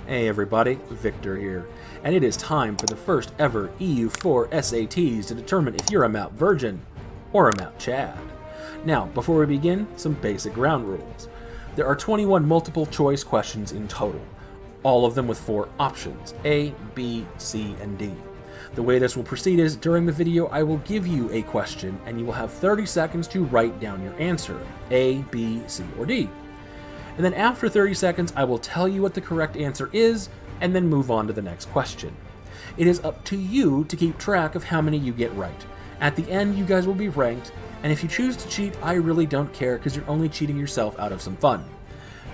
Hey everybody, Viktor here, and it is time for the first ever EU4 SATs to determine if you're a Mount Virgin or a Mount Chad. Now, before we begin, some basic ground rules. There are 21 multiple choice questions in total, all of them with 4 options, A, B, C, and D. The way this will proceed is, during the video I will give you a question and you will have 30 seconds to write down your answer, A, B, C, or D. And then after 30 seconds, I will tell you what the correct answer is, and then move on to the next question. It is up to you to keep track of how many you get right. At the end, you guys will be ranked, and if you choose to cheat, I really don't care because you're only cheating yourself out of some fun.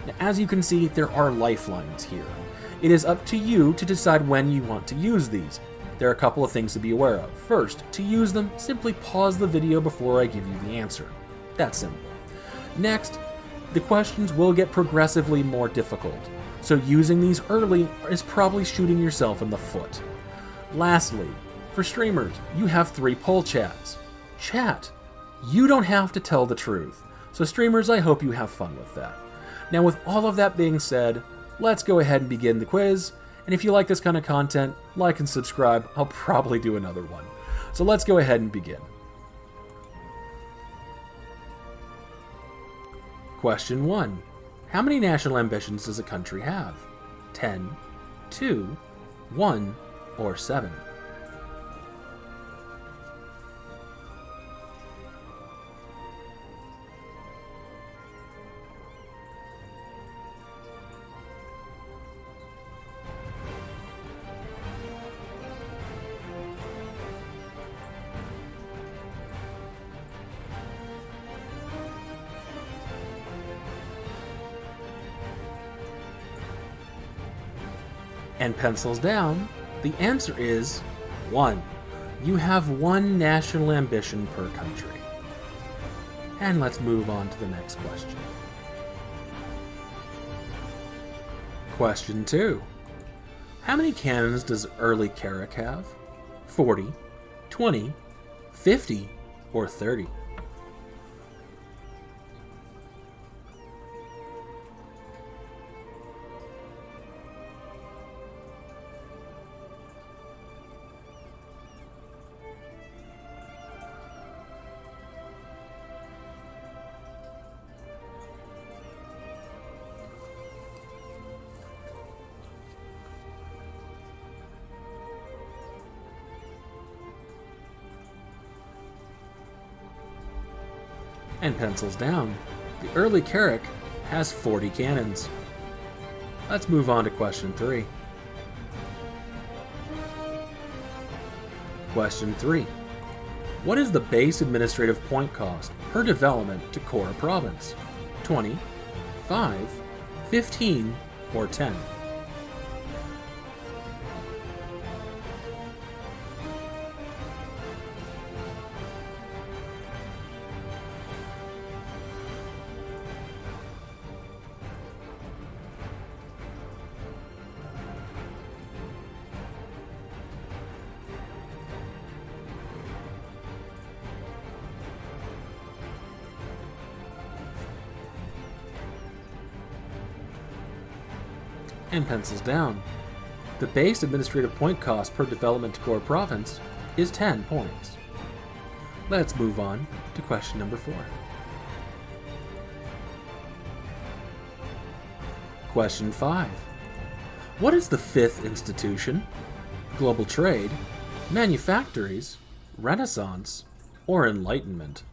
Now, as you can see, there are lifelines here. It is up to you to decide when you want to use these. There are a couple of things to be aware of. First, to use them, simply pause the video before I give you the answer. That's simple. Next, the questions will get progressively more difficult, so using these early is probably shooting yourself in the foot. Lastly, for streamers, you have 3 poll chats. Chat! You don't have to tell the truth, so streamers, I hope you have fun with that. Now with all of that being said, let's go ahead and begin the quiz, and if you like this kind of content, like and subscribe, I'll probably do another one. So let's go ahead and begin. Question 1. How many national ambitions does a country have? 10, 2, 1, or 7? And pencils down, the answer is 1. You have 1 national ambition per country. And let's move on to the next question. Question 2. How many cannons does early carrack have? 40, 20, 50, or 30? And pencils down, the early carrack has 40 cannons. Let's move on to question 3. Question 3. What is the base administrative point cost per development to core province? 20, 5, 15, or 10? And pencils down. The base administrative point cost per development to core province is 10 points. Let's move on to question number 4. Question 5. What is the 5th institution? Global trade, manufactories, Renaissance, or Enlightenment?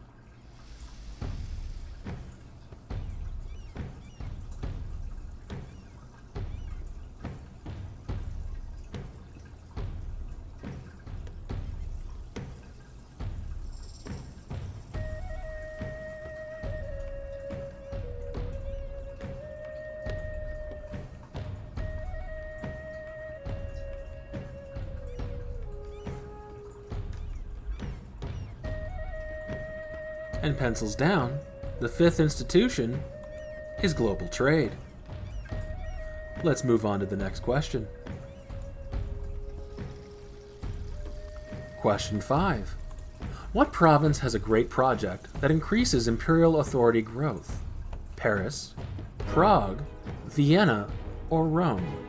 And pencils down, the 5th institution is global trade. Let's move on to the next question. Question 5. What province has a great project that increases Imperial Authority growth? Paris, Prague, Vienna, or Rome?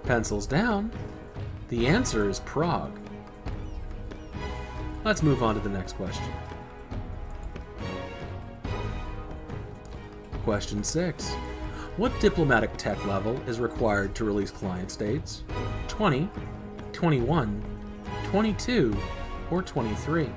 Pencils down. The answer is Prague. Let's move on to the next question. Question 6. What diplomatic tech level is required to release client states? 20, 21, 22, or 23?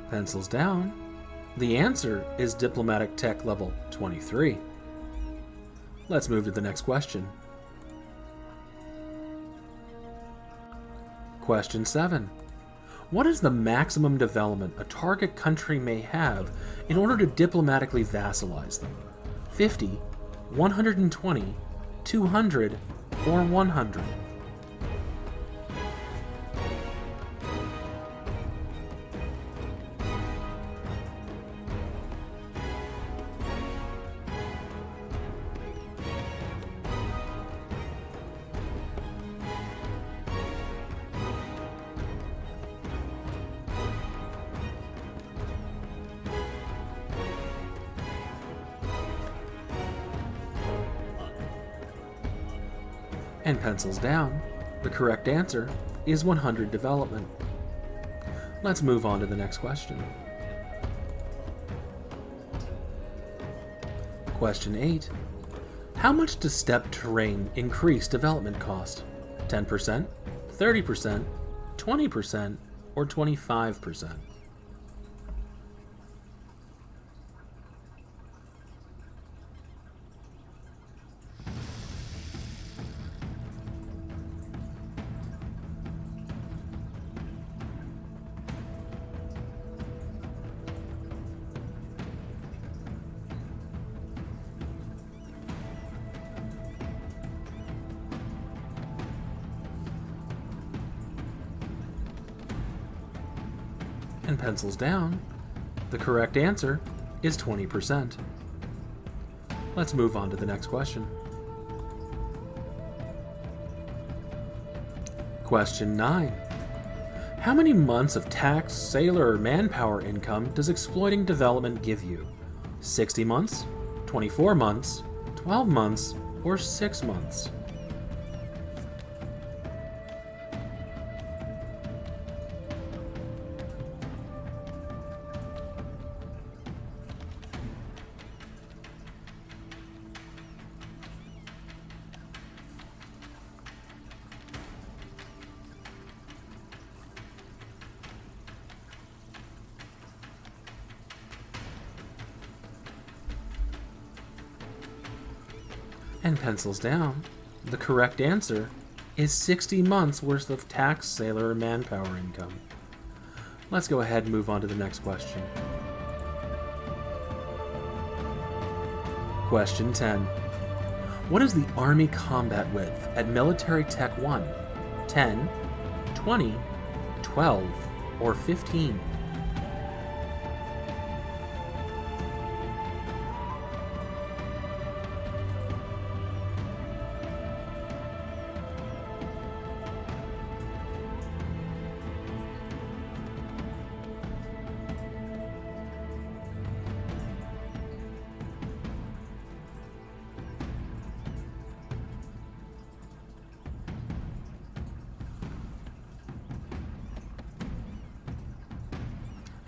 Pencils down. The answer is diplomatic tech level 23. Let's move to the next question. Question 7. What is the maximum development a target country may have in order to diplomatically vassalize them? 50, 120, 200, or 100? And pencils down. The correct answer is 100 development. Let's move on to the next question. Question 8. How much does steppe terrain increase development cost? 10%, 30%, 20%, or 25%? And pencils down. The correct answer is 20%. Let's move on to the next question. Question 9. How many months of tax, sailor, or manpower income does exploiting development give you? 60 months, 24 months, 12 months, or 6 months? And pencils down. The correct answer is 60 months worth of tax, sailor, or manpower income. Let's go ahead and move on to the next question. Question 10. What is the Army combat width at Military Tech 1? 10, 20, 12, or 15?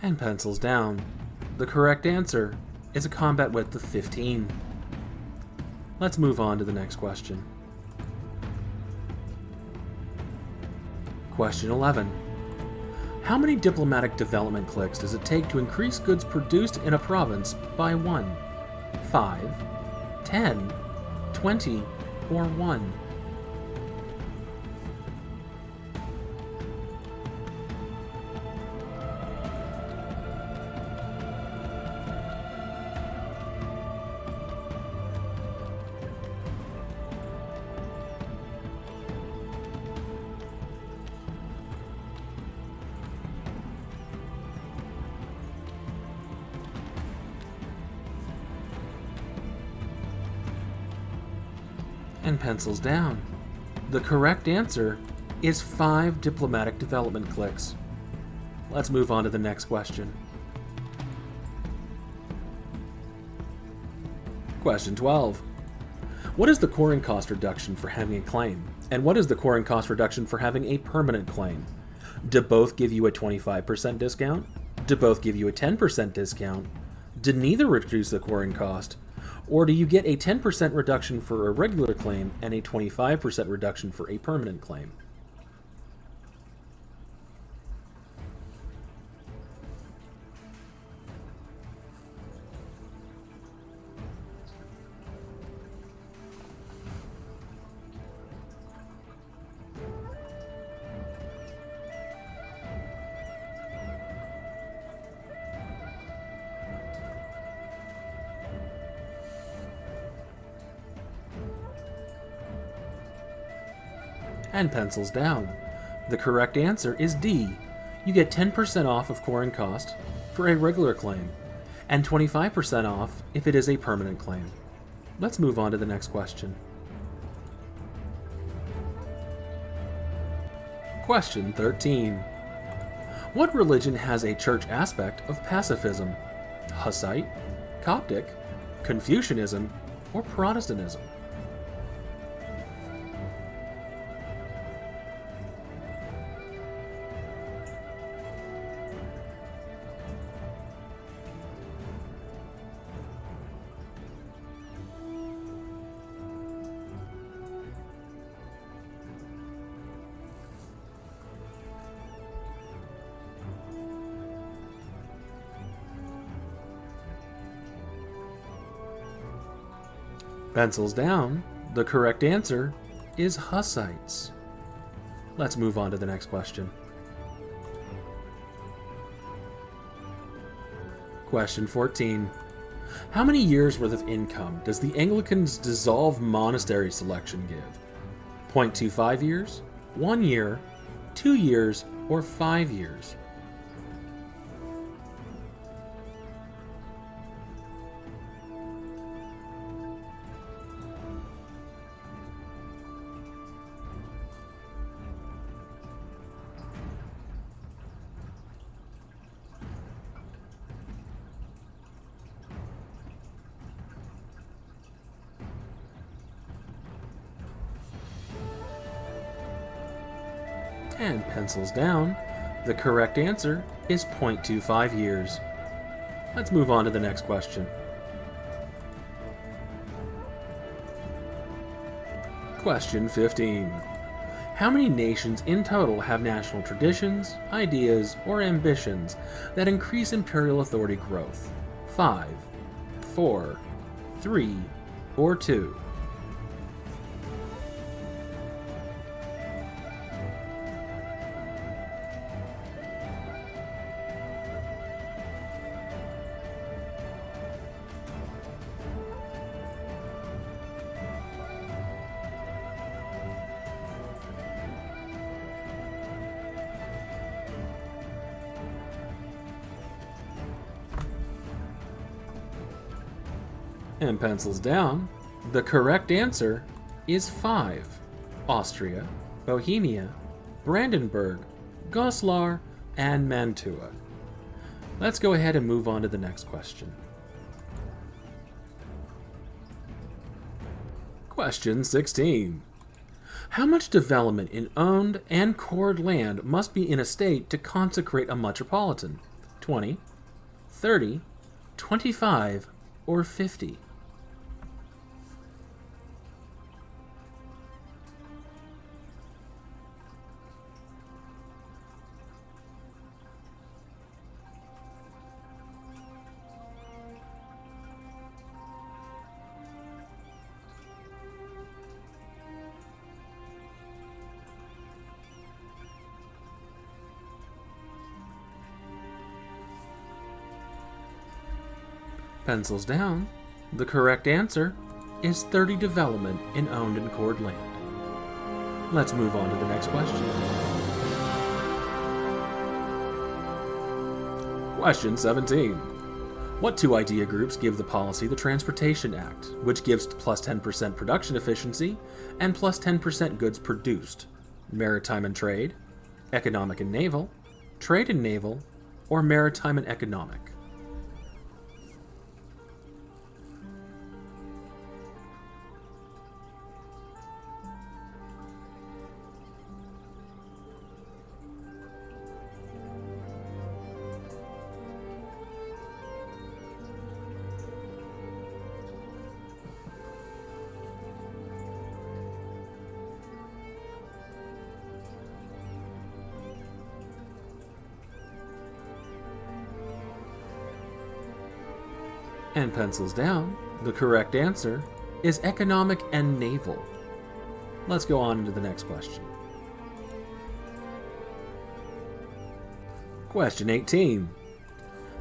And pencils down. The correct answer is a combat width of 15. Let's move on to the next question. Question 11. How many diplomatic development clicks does it take to increase goods produced in a province by 1, 5, 10, 20, or 1? and pencils down. The correct answer is 5 diplomatic development clicks. Let's move on to the next question. Question 12. What is the coring cost reduction for having a claim? And what is the coring cost reduction for having a permanent claim? Do both give you a 25% discount? Do both give you a 10% discount? Do neither reduce the coring cost? Or do you get a 10% reduction for a regular claim and a 25% reduction for a permanent claim? And pencils down. The correct answer is D. You get 10% off of coring cost for a regular claim, and 25% off if it is a permanent claim. Let's move on to the next question. Question 13. What religion has a church aspect of pacifism? Hussite, Coptic, Confucianism, or Protestantism? Pencils down. The correct answer is Hussites. Let's move on to the next question. Question 14. How many years worth of income does the Anglicans' dissolved monastery selection give? 0.25 years, 1 year, 2 years, or 5 years? And pencils down. The correct answer is 0.25 years. Let's move on to the next question. Question 15. How many nations in total have national traditions, ideas, or ambitions that increase imperial authority growth? 5, 4, 3, or 2? And pencils down. The correct answer is 5. Austria, Bohemia, Brandenburg, Goslar, and Mantua. Let's go ahead and move on to the next question. Question 16. How much development in owned and cored land must be in a state to consecrate a metropolitan? 20, 30, 25, or 50? Pencils down. The correct answer is 30 development in owned and cored land. Let's move on to the next question. Question 17. What two idea groups give the policy the Transportation Act, which gives plus 10% production efficiency and plus 10% goods produced? Maritime and trade, economic and naval, trade and naval, or maritime and economic? And pencils down, the correct answer is economic and naval. Let's go on to the next question. Question 18.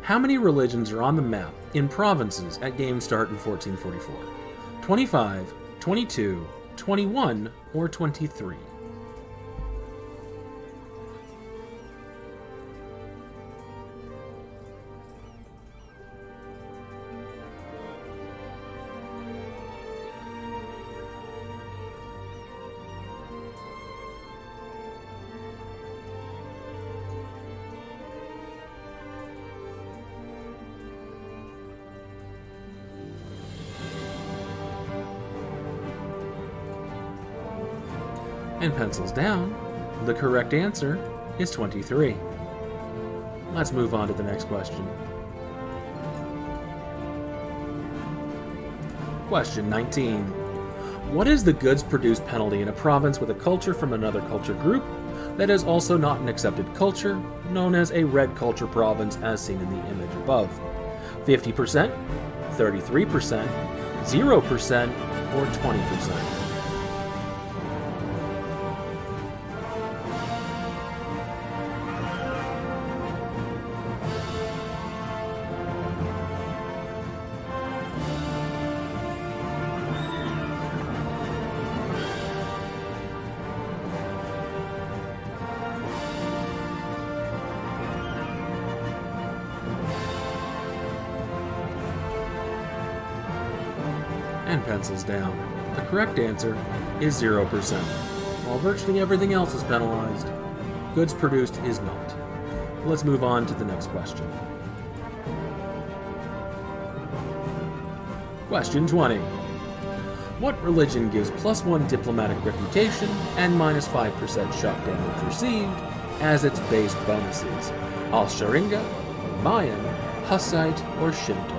How many religions are on the map in provinces at game start in 1444? 25, 22, 21, or 23? And pencils down, the correct answer is 23. Let's move on to the next question. Question 19. What is the goods produced penalty in a province with a culture from another culture group that is also not an accepted culture, known as a red culture province as seen in the image above? 50%, 33%, 0%, or 20%? And pencils down. The correct answer is 0%. While virtually everything else is penalized, goods produced is not. Let's move on to the next question. Question 20. What religion gives +1 diplomatic reputation and -5% shock damage received as its base bonuses? Al-Sharinga, Mayan, Hussite, or Shinto?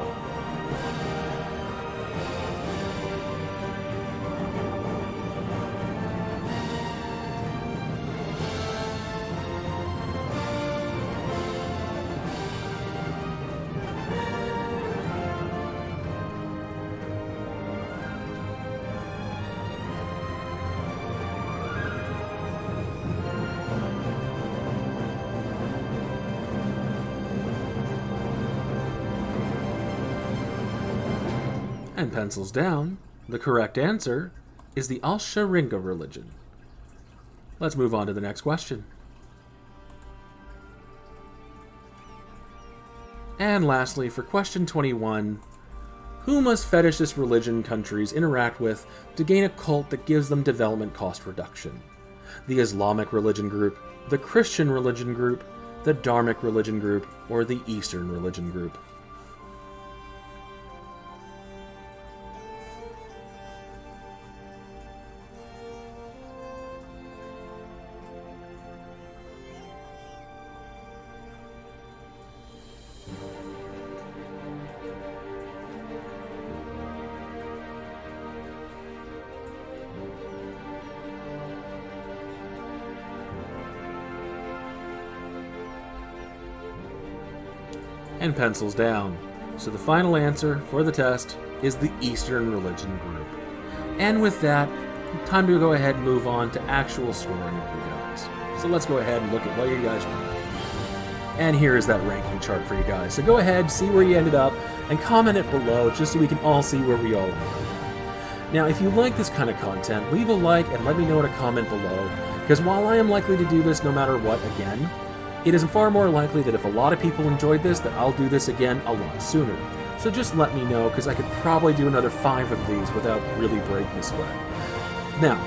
And pencils down, the correct answer is the Al-Sharinga religion. Let's move on to the next question. And lastly, for question 21, who must fetishist religion countries interact with to gain a cult that gives them development cost reduction? The Islamic religion group, the Christian religion group, the Dharmic religion group, or the Eastern religion group? And pencils down. So the final answer for the test is the Eastern religion group. And with that, time to go ahead and move on to actual scoring of you guys. So let's go ahead and look at what you guys rank. And here is that ranking chart for you guys. So go ahead, see where you ended up, and comment it below just so we can all see where we all ended. Now, if you like this kind of content, leave a like and let me know in a comment below, because while I am likely to do this no matter what again, It is far more likely that if a lot of people enjoyed this, that I'll do this again a lot sooner. So just let me know, because I could probably do another 5 of these without really breaking a sweat. Now,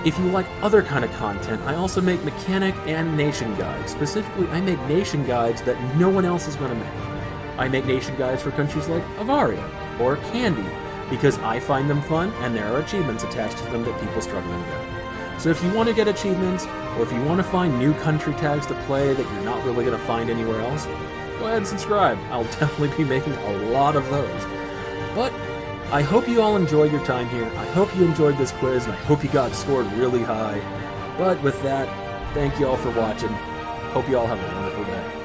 if you like other kind of content, I also make mechanic and nation guides. Specifically, I make nation guides that no one else is going to make. I make nation guides for countries like Avaria or Candy, because I find them fun and there are achievements attached to them that people struggle to get. So if you want to get achievements, or if you want to find new country tags to play that you're not really going to find anywhere else, go ahead and subscribe. I'll definitely be making a lot of those. But I hope you all enjoyed your time here. I hope you enjoyed this quiz, and I hope you got scored really high. But with that, thank you all for watching. Hope you all have a wonderful day.